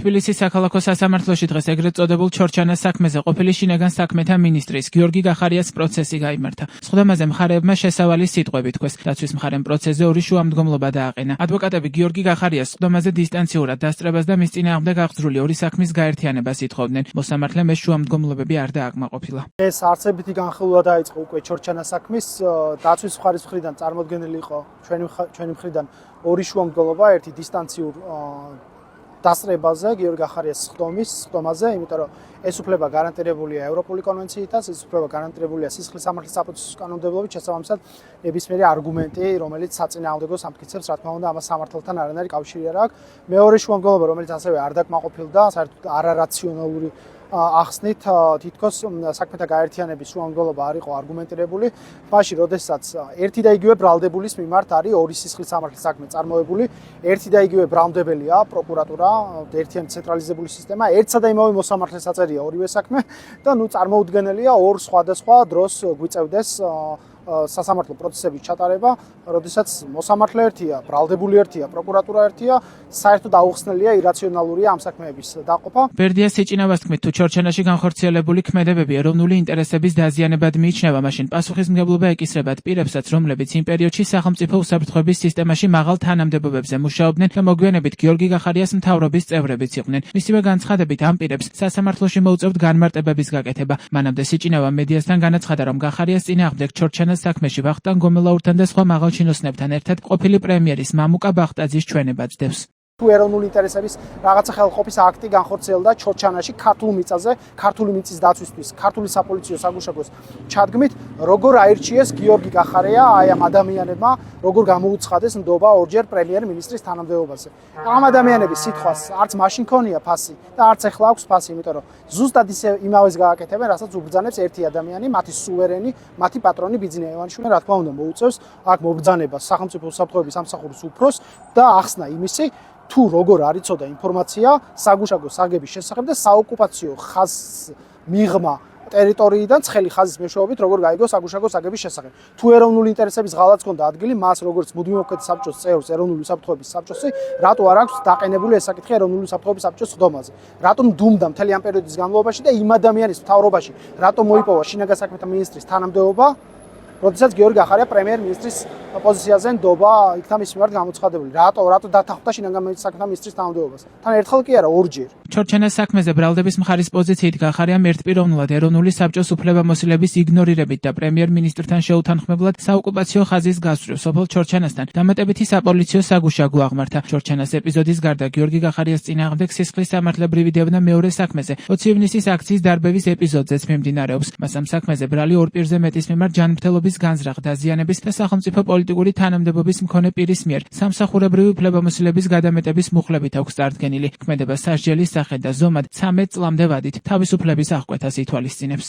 თბილისის საქალაქო სასამართლოში დღეს ეგრეთ წოდებულ ჩორჩანას საქმეზე ყოფილი შინაგან საქმეთა მინისტრის გიორგი გახარიას პროცესი გაიმართა. სხდომაზე მხარეებმა შესავალი სიტყვები თქვეს. დაცვის მხარემ პროცესზე ორი შუამდგომლობა დააყენა. ადვოკატები გიორგი გახარიას სხდომაზე დისტანციურად დასწრებას და მის წინააღმდეგ აღძრული ორი საქმის გაერთიანებას ითხოვდნენ. მოსამართლემ ეს შუამდგომლობები არ დააკმაყოფილა. ეს არცებითი განხილვა დაიწყო უკვე ჩორჩანას საქმის დაცვის მხარის მხრიდან წარმოდგენილი იყო ჩვენი მხრიდან ორი შუამდგომლობა, ერთი დისტანციურ დასწრებაზე გიორგი გახარიას სხდომაზე, იმიტომ რომ ეს უფლება გარანტირებულია ევროპული კონვენციითაც, ეს უფლება გარანტირებულია სისხლის სამართლის საპროცესო კანონმდებლობით, შესაბამისად ნებისმიერი არგუმენტი, რომელიც საწინააღმდეგო სამტკიცებს, რა თქმა უნდა, ამას სამართალთან არანაირი კავშირი არ აქვს. მეორე შუამდგომლობა, რომელიც ასევე არ დაკმაყოფილდა, საერთოდ არარაციონალური ახსნით თითქოს საქმეთა გაერთიანების შუამდგომლობა არ იყო არგუმენტირებული, მაშინ როდესაც ერთი და იგივე ბრალდებულის მიმართ არის ორი სისხლის სამართლის საქმე წარმოებული, ერთი და იგივე ბრალმდებელია პროკურატურა, ერთიანი ცენტრალიზებული სისტემა, ერთსა და იმავე მოსამართლეს აწერია ორივე საქმე და წარმოუდგენელია ორ სხვადასხვა დროს გვიწევდეს სასამართლო პროცესების ჩატარება, როდესაც მოსამართლე ერთია, ბრალდებული ერთია, პროკურატურა ერთია, საერთოდ აუხსნელია ირაციონალურია ამ საქმეების დაყოფა. ბერდიას სიჭინავას თქმით, თუ ჩორჩანაში განხორციელებული ქმედებები ეროვნული ინტერესების დაზიანებად მიიჩნევა, მაშინ პასუხისმგებლობა ეკისრებათ პირებსაც, რომლებიც იმ პერიოდში სახელმწიფო უსაფრთხოების სისტემაში მაღალ თანამდებობებზე მუშაობდნენ და მოგვიანებით გიორგი გახარიას მთავრობის წევრებიც იყვნენ. მისივე განცხადებით ამ პირებს სასამართლოში მოუწევთ განმარტებების გაკეთება. მანამდე სიჭინავა მედიასთან განაცხადა, რომ გახარიას წინააღმდეგ ჩორჩანას საქმეში ვახტანგ გომელაურთან და სხვა მაღალჩინოსნებთან ერთად ყოფილი პრემიერის მამუკა ბახტაძის ჩვენება ჯდევს. თუ ეროვნული ინტერესების რაღაცა ხელყოფის აქტი განხორციელდა ჩორჩანაში ქართულ მიწაზე, ქართული მიწის დაცვისთვის, ქართული საპოლიციო საგუშაგოს ჩადგმით, როგორ აირჩიეს გიორგი გახარია აი ამ ადამიანებმა, როგორ გამოუცხადეს ნდობა ორჯერ პრემიერ-მინისტრის თანამდებობაზე. ამ ადამიანების სიტყვას არც მაშინ ქონია ფასი და არც ახლა აქვს ფასი, იმიტომ რომ ზუსტად ისე იმავეს გააკეთებენ, რასაც უბრძანებს ერთი ადამიანი, მათი სუვერენი, მათი პატრონი ბიძინა ივანიშვილი, რა თქმა უნდა, მოუწევს აქ მობრძანებას სახელმწიფო უსაფრთხოების სამსახურის უფროს და ახსნა იმისი თუ როგორ არ იცოდა ინფორმაცია საგუშაგო საგების შესახებ და საოკუპაციო ხაზს მიღმა ტერიტორიიდან ცხელი ხაზის მეშვეობით როგორ გაიგო საგუშაგო საგების შესახებ. თუ ეროვნული ინტერესების ღალატს ჰქონდა ადგილი, მას როგორც მუდმივ მოქმედი საბჭოს წევრს ეროვნული უსაფრთხოების საბჭოსი, რატო არ აქვს დაყენებული ეს საკითხი ეროვნული უსაფრთხოების საბჭოს სხდომაზე? რატომ დუმდა მთელი ამ პერიოდის განმავლობაში და იმ ადამიანის მთავრობაში რატომ მოიპოვა შინაგან საქმეთა მინისტრის თანამდებობა? როდესაც გიორგი გახარია პრემიერ-მინისტრის პოზიციაზე ნდობა იქნა მის მიმართ გამოცხადებული. რატო დათანხმდა შინაგან საქმეთა მინისტრის თანამდებობას? თან ერთხელ კი არა, ორჯერ. ჩორჩანას საქმეზე ბრალდების მხარის პოზიციით გახარიამ ერთპიროვნულად ეროვნული საბჭოს უფლებამოსილების იგნორირებით და პრემიერ-მინისტრთან შეუთანხმებლად საოკუპაციო ხაზის გასწვრივ სოფელ ჩორჩანასთან დამატებითი საპოლიციო საგუშაგო აღმართა. ჩორჩანას ეპიზოდის გარდა გიორგი გახარიას წინააღმდეგ სისხლის სამართლებრივი დევნა მეორე საქმეზე 20 ივნისის აქციის დარბევის ეპიზოდზეც მიმდინარეობს. მას ამ საქმეზე ბრალი ორ პირზე მეტის მიმართ ჯანმრთელობის განზრახ დაზიანების და სახელმწიფო პოლიტიკური თანამდებობის მქონე პირის მიერ სამსახურებრივი უფლებამოსილების გადამეტების მუხლებით აქვს წარდგენილი. ქმედება სასჯელის სახე და ზომად 13 წლამდე ვადით თავისუფლების აღკვეთას ითვალისწინებს.